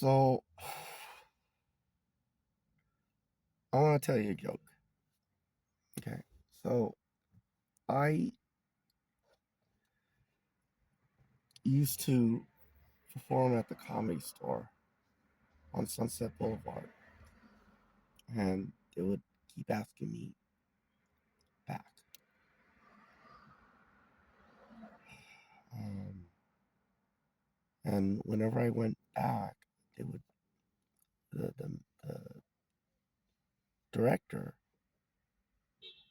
So, I want to tell you a joke. Okay. So, I used to perform at the Comedy Store on Sunset Boulevard, and they would keep asking me back. Um, and whenever I went back, they would the director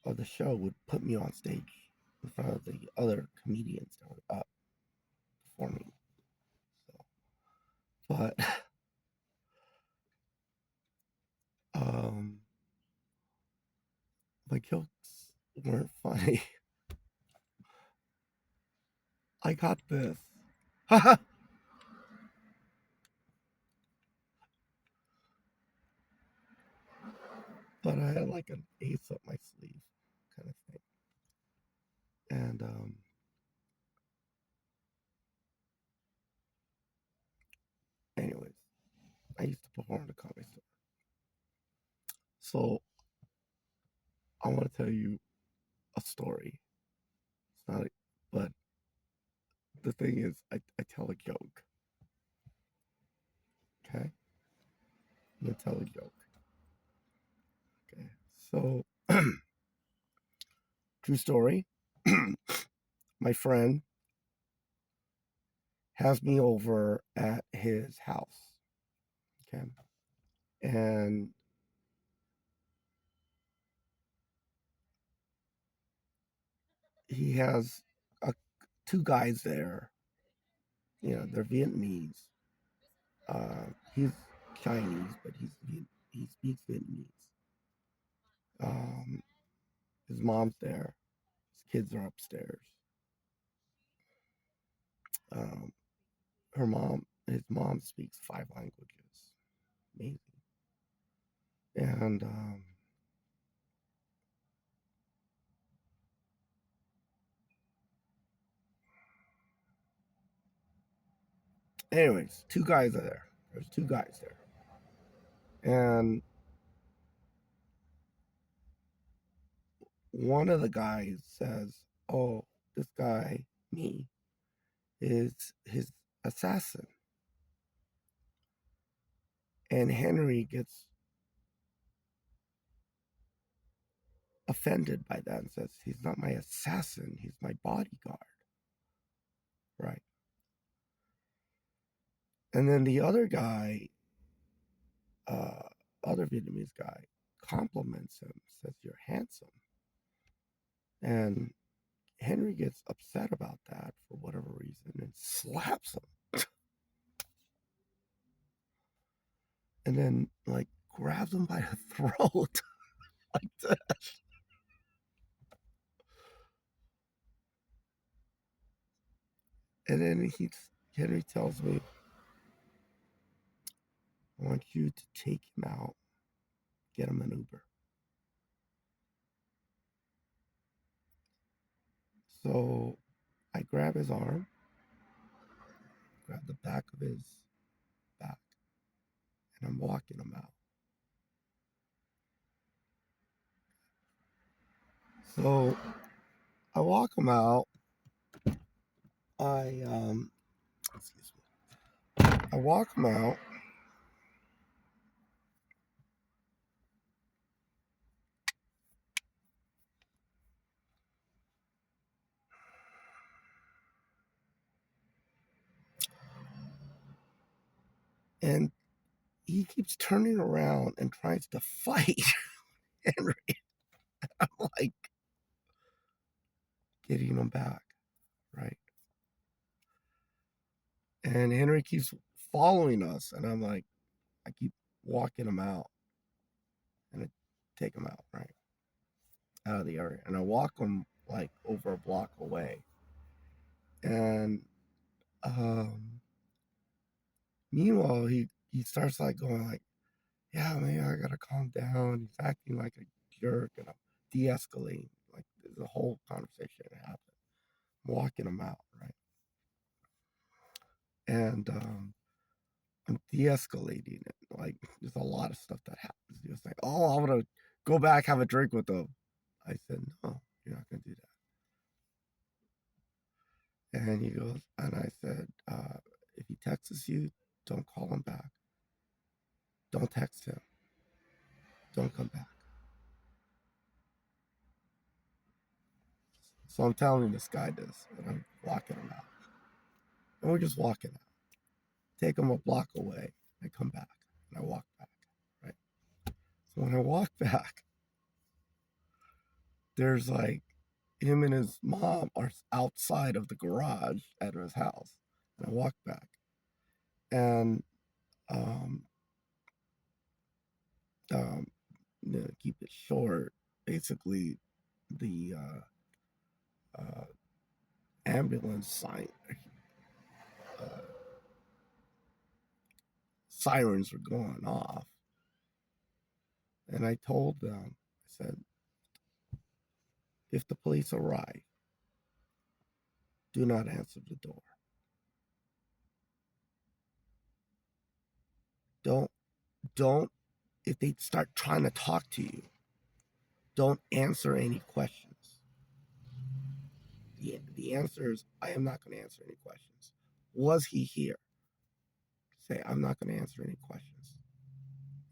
of the show would put me on stage in front of the other comedians that were up performing. So, but um, my jokes weren't funny. I got this. But I had like an ace up my sleeve kind of thing. And anyways, I used to perform at the Comedy Store. So I want to tell you a story. It's not, but the thing is, I tell a joke. Okay, I'm gonna tell a joke. Okay, so true story. My friend has me over at his house. Okay, and he has a, two guys there. You know, they're Vietnamese. He's Chinese, but he speaks Vietnamese. Um, his mom's there. His kids are upstairs. Um, his mom speaks 5 languages. Amazing. And anyways, two guys are there. There's two guys there, and one of the guys says, "Oh, this guy, me, is his assassin." And Henry gets offended by that and says, "He's not my assassin. He's my bodyguard." Right. And then the other guy, uh, other Vietnamese guy, compliments him, says, "You're handsome." And Henry gets upset about that for whatever reason and slaps him. And then, like, grabs him by the throat like this. And then Henry tells me, "I want you to take him out, get him an Uber." So I grab his arm, grab the back of his back, and I'm walking him out. So I walk him out. I excuse me. I walk him out, and he keeps turning around and tries to fight Henry. I'm like getting him back, right? And Henry keeps following us, and I'm like, I keep walking him out, and I take him out, right, out of the area, and I walk him like over a block away, and um, meanwhile he starts like going like, "Yeah, man, I gotta calm down." He's acting like a jerk, and I'm de-escalating. Like there's a whole conversation that happened. I'm walking him out, right, and I'm de-escalating it. Like, there's a lot of stuff that happens. He was like, oh, I'm gonna go back, have a drink with them. I said, no, you're not gonna do that. And he goes, and I said, if he texts you, don't call him back. Don't text him. Don't come back. So I'm telling this guy this, and I'm walking him out. And we're just walking out. Take him a block away. I come back, and I walk back, right? So when I walk back, there's like him and his mom are outside of the garage at his house. And I walk back. And to keep it short, basically the ambulance sirens were going off. And I told them, I said, if the police arrive, do not answer the door. Don't, if they start trying to talk to you, don't answer any questions. The answer is, I am not going to answer any questions. Was he here? Say, I'm not going to answer any questions.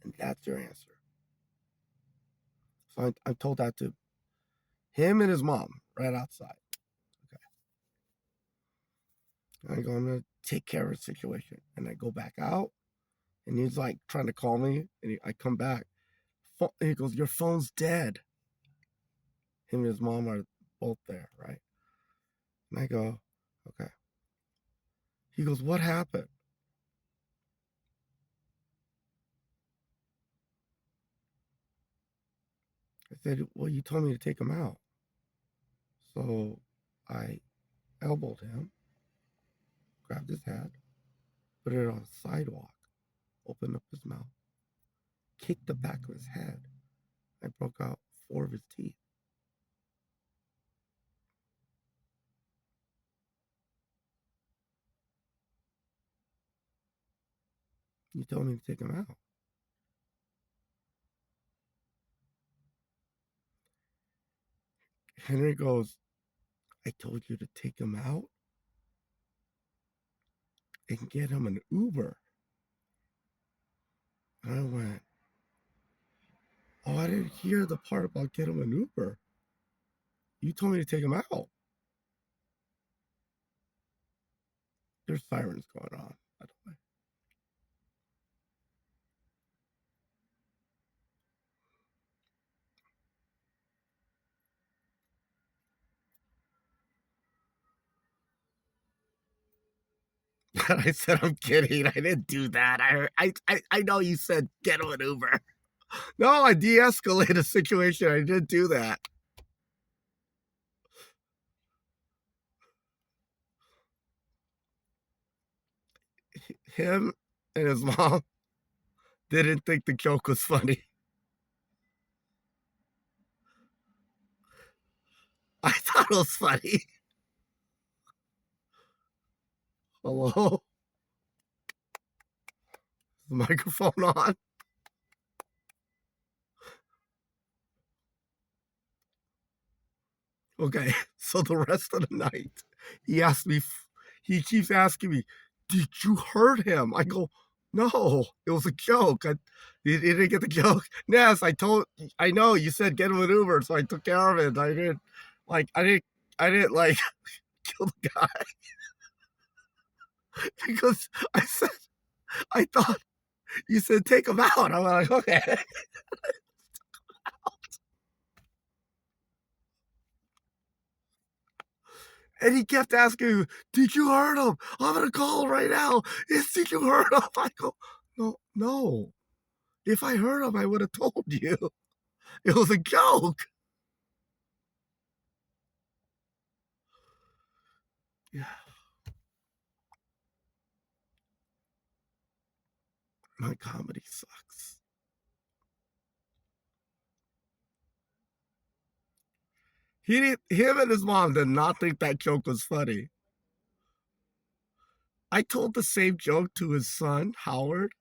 And that's your answer. So I told that to him and his mom right outside. Okay. And I go, I'm going to take care of the situation. And I go back out, and he's like trying to call me. And I come back. He goes, your phone's dead. Him and his mom are both there, right? And I go, okay. He goes, what happened? I said, well, you told me to take him out. So I elbowed him, grabbed his hat, put it on the sidewalk, opened up his mouth, kicked the back of his head. I broke out 4 of his teeth. You told me to take him out. Henry goes, I told you to take him out and get him an Uber. And I went, oh, I didn't hear the part about get him an Uber. You told me to take him out. There's sirens going on, by the way. I said, I'm kidding. I didn't do that. I know you said get him an Uber. No, I de-escalated the situation. I didn't do that. Him and his mom didn't think the joke was funny. I thought it was funny. Hello? Is the microphone on? Okay, so the rest of the night, he asked me, he keeps asking me, did you hurt him? I go, no, it was a joke. He didn't get the joke. Yes, I know you said get him an Uber, so I took care of it. I didn't like kill the guy because I thought you said take him out. I'm like, okay. And he kept asking, did you hurt him? I'm going to call right now. Did you hurt him? I go, no. If I hurt him, I would have told you. It was a joke. Yeah. My comedy sucks. Him and his mom did not think that joke was funny. I told the same joke to his son, Howard.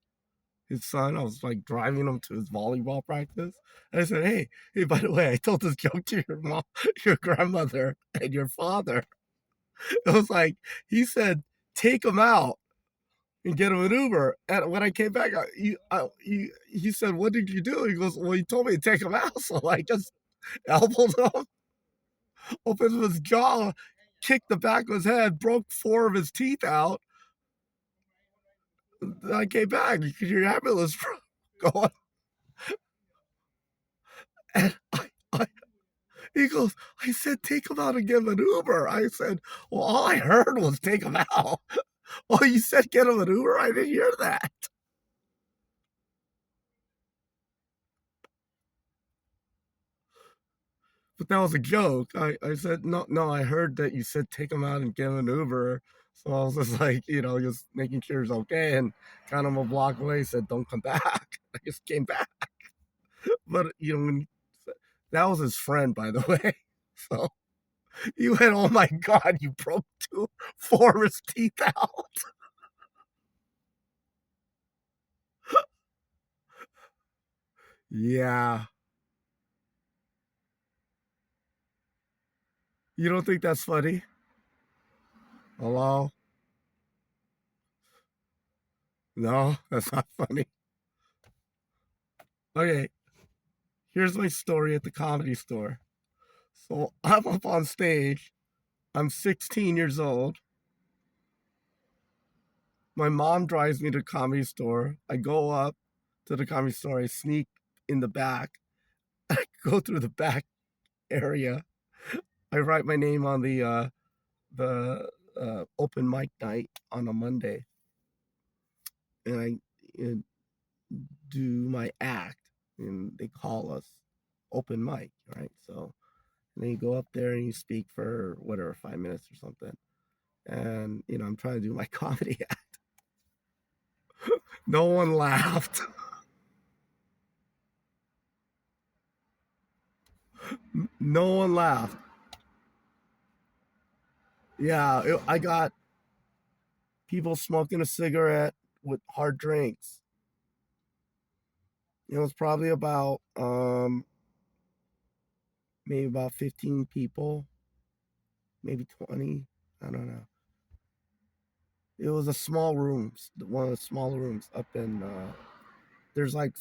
His son, I was like driving him to his volleyball practice. And I said, hey, by the way, I told this joke to your mom, your grandmother, and your father. It was like, he said, take him out and get him an Uber. And when I came back, he said, what did you do? He goes, well, he told me to take him out. So I just elbowed him, opened his jaw, kicked the back of his head, broke 4 of his teeth out. Then I came back because your ambulance going. And he goes, I said, take him out and give him an Uber. I said, well, all I heard was take him out. Oh, you said get him an Uber? I didn't hear that. But that was a joke. I said, no, I heard that you said take him out and give him an Uber. So I was just like, just making sure he's okay. And kind of a block away, said, don't come back. I just came back. But, when that was his friend, by the way. So you went, oh my God, you broke 4 of his teeth out. Yeah. You don't think that's funny? Hello? No, that's not funny. Okay, here's my story at the Comedy Store. So I'm up on stage. I'm 16 years old. My mom drives me to the Comedy Store. I go up to the Comedy Store. I sneak in the back. I go through the back area. I write my name on the open mic night on a Monday, and I do my act, and they call us open mic, right? So and then you go up there and you speak for whatever 5 minutes or something, and I'm trying to do my comedy act. No one laughed. No one laughed. Yeah, I got people smoking a cigarette with hard drinks. It was probably about maybe about 15 people, maybe 20. I don't know. It was a small room, one of the smaller rooms up in. There's like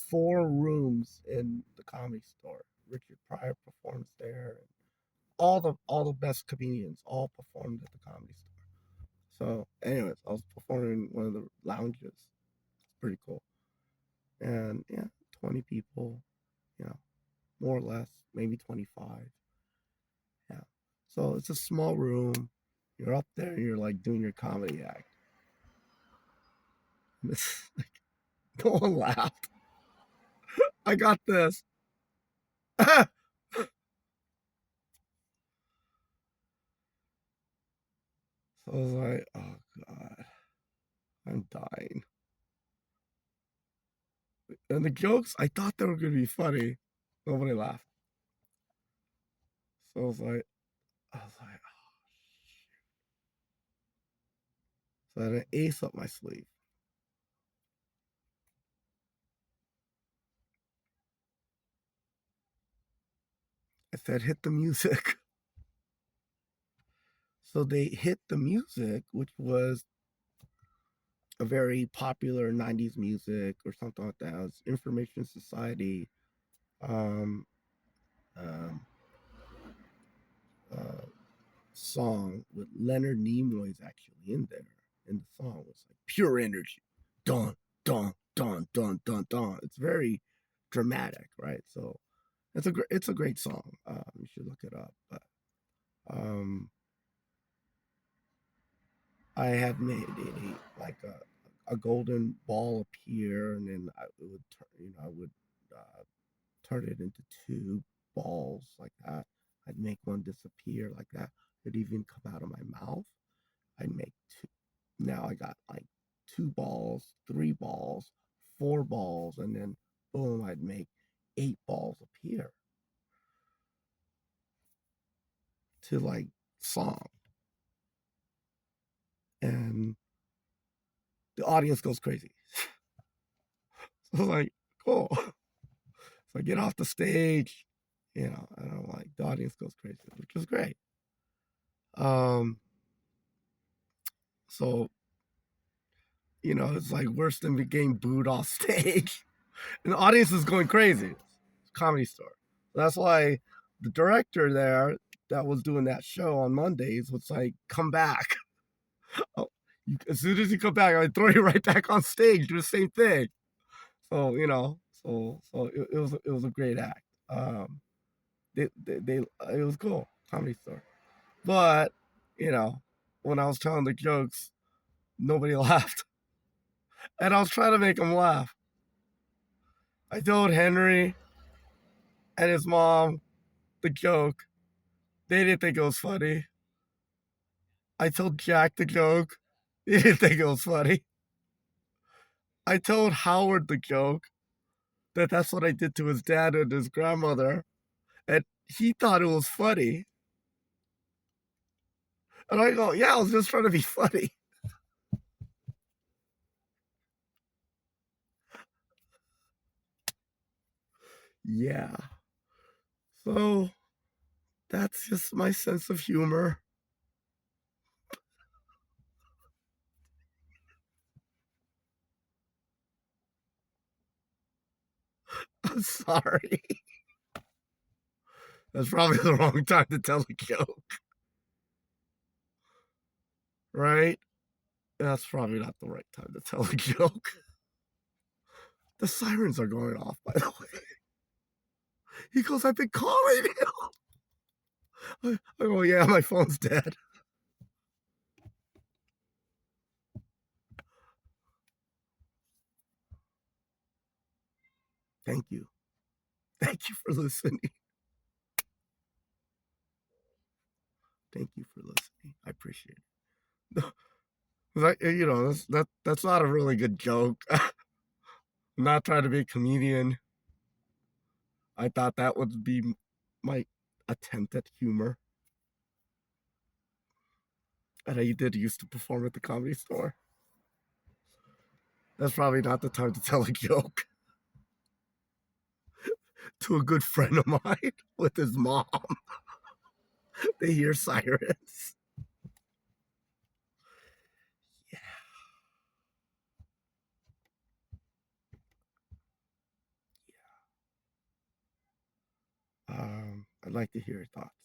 4 rooms in the Comedy Store. Richard Pryor performs there. All the best comedians all performed at the Comedy Store. So, anyways, I was performing in one of the lounges. It's pretty cool. And yeah, 20 people, more or less, maybe 25. Yeah. So it's a small room. You're up there and you're like doing your comedy act. No one laughed. I got this. So I was like, oh God, I'm dying. And the jokes, I thought they were going to be funny. Nobody laughed. So I was like, oh, so I had an ace up my sleeve. I said, hit the music. So they hit the music, which was a very popular 90s music or something like that. It was Information Society. Um, um, uh, Song with Leonard Nimoy's actually in there. And the song was like pure energy. Dun, dun, dun, dun, dun, dun. It's very dramatic, right? So it's a great song. You should look it up. But I had made a golden ball appear, and then I would turn it into 2 balls like that. I'd make one disappear like that. It'd even come out of my mouth. I'd make 2. Now I got like 2 balls, 3 balls, 4 balls, and then boom, I'd make 8 balls appear to like song. And the audience goes crazy. So I'm like, cool. So I get off the stage, and I'm like, the audience goes crazy, which was great. So, it's like worse than getting booed off stage. And the audience is going crazy. Comedy Store. That's why the director there that was doing that show on Mondays was like, come back. Oh, as soon as you come back, I throw you right back on stage, do the same thing. So, it was a great act. It was cool. Comedy Store. But, when I was telling the jokes, nobody laughed. And I was trying to make them laugh. I told Henry and his mom the joke. They didn't think it was funny. I told Jack the joke. He didn't think it was funny. I told Howard the joke that's what I did to his dad and his grandmother. And he thought it was funny. And I go, yeah, I was just trying to be funny. Yeah. So that's just my sense of humor. I'm sorry. That's probably the wrong time to tell a joke. Right? That's probably not the right time to tell a joke. The sirens are going off, by the way. He goes, I've been calling you. I go, yeah, my phone's dead. Thank you. Thank you for listening. Thank you for listening. I appreciate it. Like, that's not a really good joke. I'm not trying to be a comedian. I thought that would be my attempt at humor. And I did used to perform at the Comedy Store. That's probably not the time to tell a joke to a good friend of mine with his mom. They hear sirens. I'd like to hear your thoughts.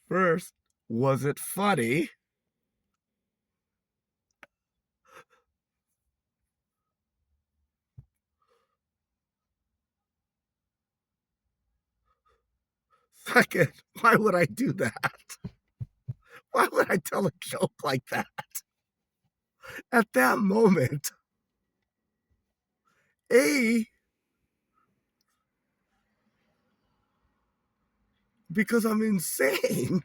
First, was it funny? Second, why would I do that? Why would I tell a joke like that? At that moment, A, because I'm insane.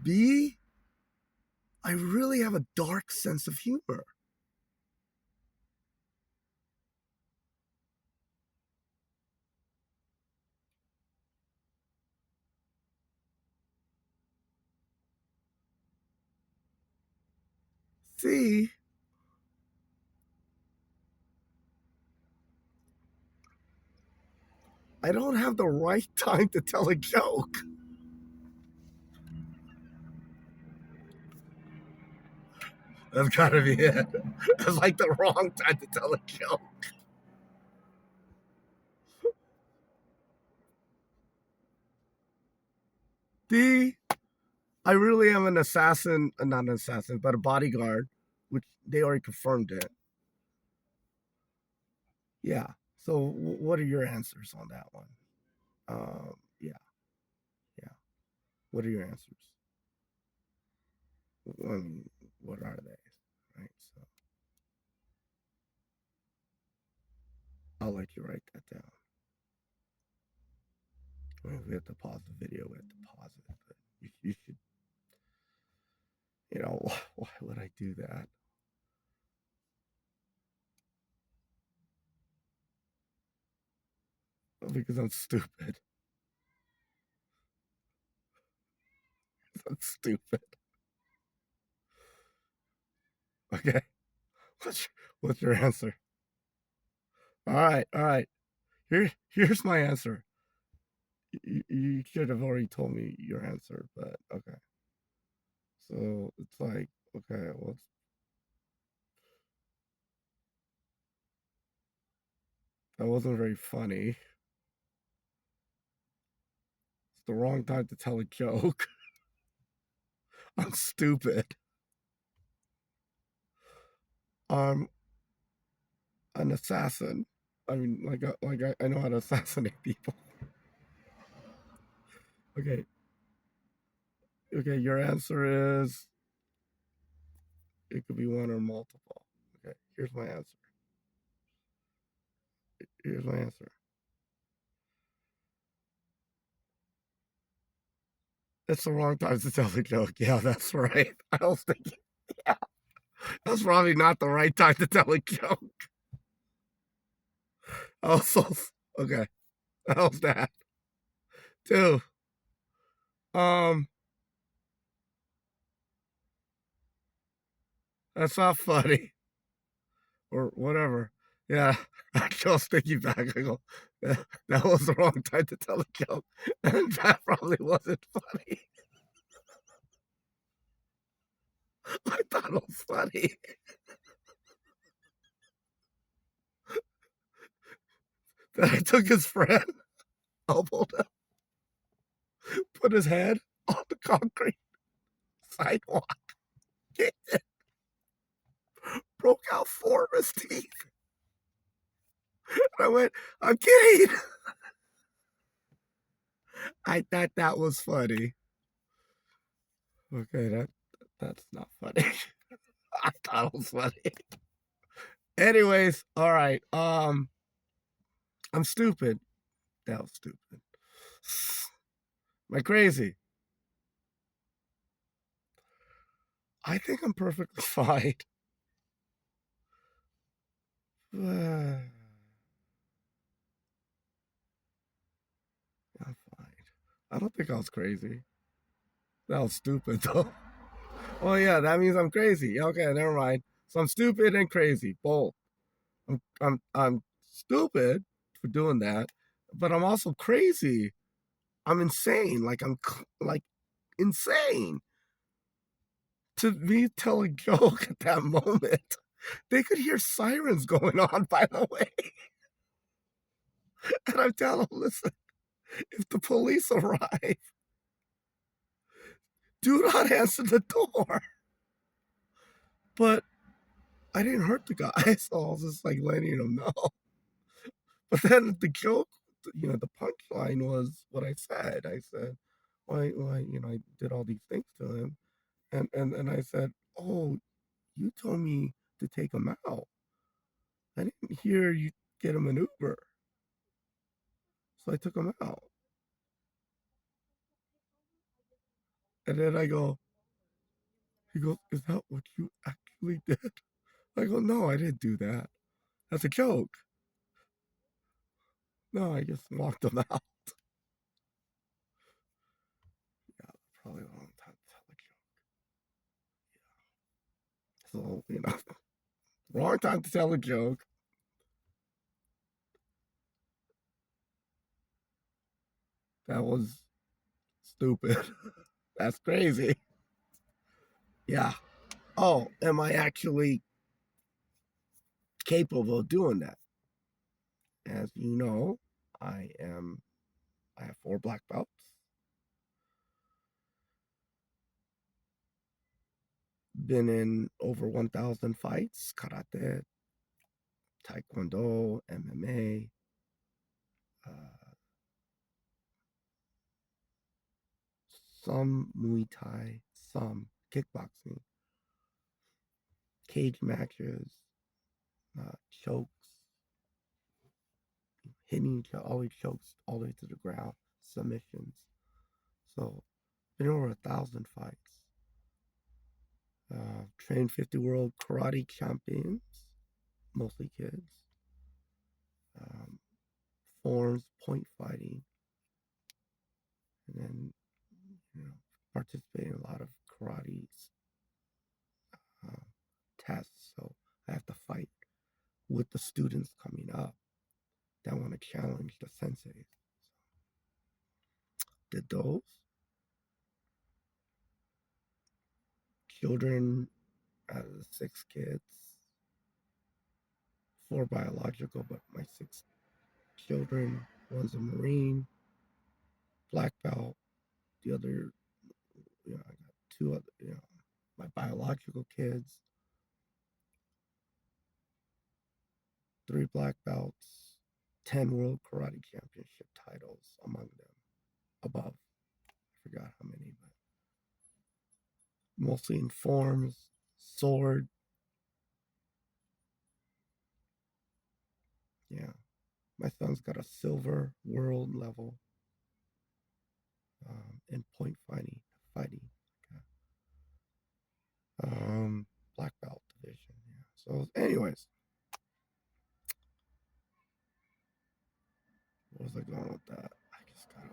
B, I really have a dark sense of humor. C, I don't have the right time to tell a joke. That's gotta be it. That's like the wrong time to tell a joke. D, I really am an assassin, not an assassin, but a bodyguard, which they already confirmed it. Yeah. So, what are your answers on that one? Yeah, yeah. What are your answers? I mean, what are they? Right. So, I'll let you write that down. I mean, we have to pause the video. We have to pause it. But you should. Why would I do that? Because I'm stupid. Stupid. Okay. What's your answer? All right. Here's my answer. You should have already told me your answer, but okay. So it's like, okay, well, that wasn't very funny. It's the wrong time to tell a joke. I'm stupid. I'm an assassin. I mean, I know how to assassinate people. Okay, okay. Your answer is it could be one or multiple. Okay, here's my answer. Here's my answer. It's the wrong time to tell a joke. Yeah, that's right. I was thinking, yeah, that's probably not the right time to tell a joke. Also, okay, how's that? Two. Um, that's not funny or whatever. Yeah, I was thinking back. I go, that was the wrong time to tell a joke, and that probably wasn't funny. I thought it was funny. Then I took his friend, elbowed him, put his head on the concrete sidewalk, kicked it, broke out four of his teeth. And I went, I'm kidding. I thought that was funny. Okay, that's not funny. I thought it was funny. Anyways, all right. I'm stupid. That was stupid. Am I crazy? I think I'm perfectly fine. I'm fine. I don't think I was crazy. That was stupid though. Oh yeah, that means I'm crazy. Okay, never mind. So I'm stupid and crazy, both. I'm stupid for doing that, but I'm also crazy. I'm insane. Like like insane. To me tell a joke at that moment. They could hear sirens going on, by the way. And I tell them, listen, if the police arrive, do not answer the door. But I didn't hurt the guy, so I was just like letting him know. But then the joke, the punchline was what I said. I said, why, I did all these things to him. And I said, oh, you told me to take him out. I didn't hear you get him an Uber. So I took him out. And then he goes, is that what you actually did? I go, no, I didn't do that. That's a joke. No, I just walked him out. Yeah, probably a long time to tell a joke. So, wrong time to tell a joke. That was stupid. That's crazy. Yeah. Oh, am I actually capable of doing that? As you know, I am. I have 4 black belts. Been in over 1,000 fights: karate, taekwondo, MMA, uh, some Muay Thai, some kickboxing, cage matches, chokes, hitting always chokes all the way to the ground, submissions. So, been over 1,000 fights. Trained 50 world karate champions, mostly kids. Um, Forms, point fighting, and then participate in a lot of karate uh, tests, so I have to fight with the students coming up that want to challenge the sensei. Did those children out of the 6 kids, 4 biological, but my 6 children, one's a Marine, black belt. The other, I got 2 other, my biological kids, 3 black belts, 10 world karate championship titles among them. Above, I forgot how many, but mostly in forms, sword. Yeah, my son's got a silver world level in point fighting. Black belt division. Yeah. So, anyways, where was I going with that? I'm just talking.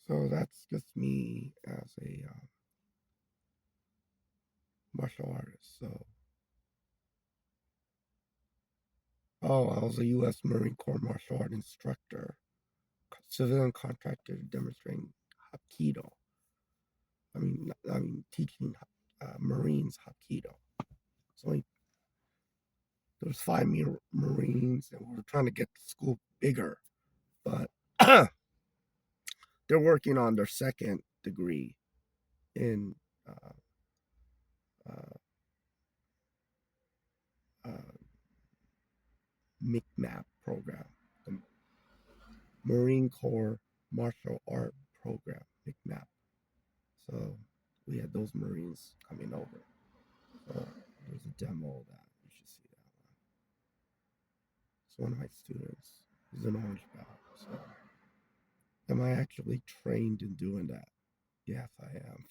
So that's just me as a martial artist. So, I was a U.S. Marine Corps martial art instructor, civilian contractor demonstrating Hapkido. Teaching Marines Hapkido. So there was 5 Marines, and we were trying to get the school bigger, but they're working on their 2nd degree in uh, uh, MCMAP program, the Marine Corps Martial Art Program, MCMAP. So we had those Marines coming over. So there's a demo of that. You should see that one. It's one of my students. He's an orange belt. So am I actually trained in doing that? Yes, I am.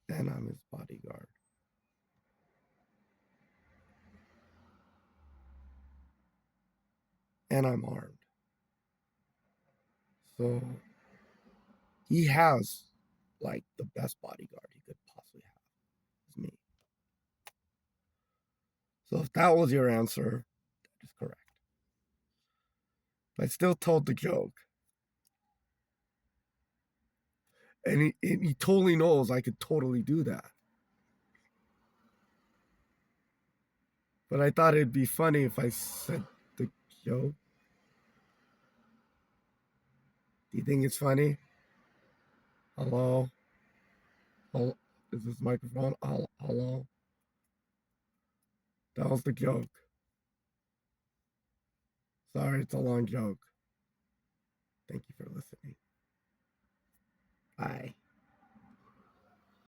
And I'm his bodyguard. And I'm armed. So he has like the best bodyguard he could possibly have. It's me. So if that was your answer, that is correct. But I still told the joke. And he totally knows I could totally do that. But I thought it'd be funny if I said the joke. Do you think it's funny? Hello? Hello? Is this microphone? Hello? That was the joke. Sorry, it's a long joke. Thank you for listening. Bye.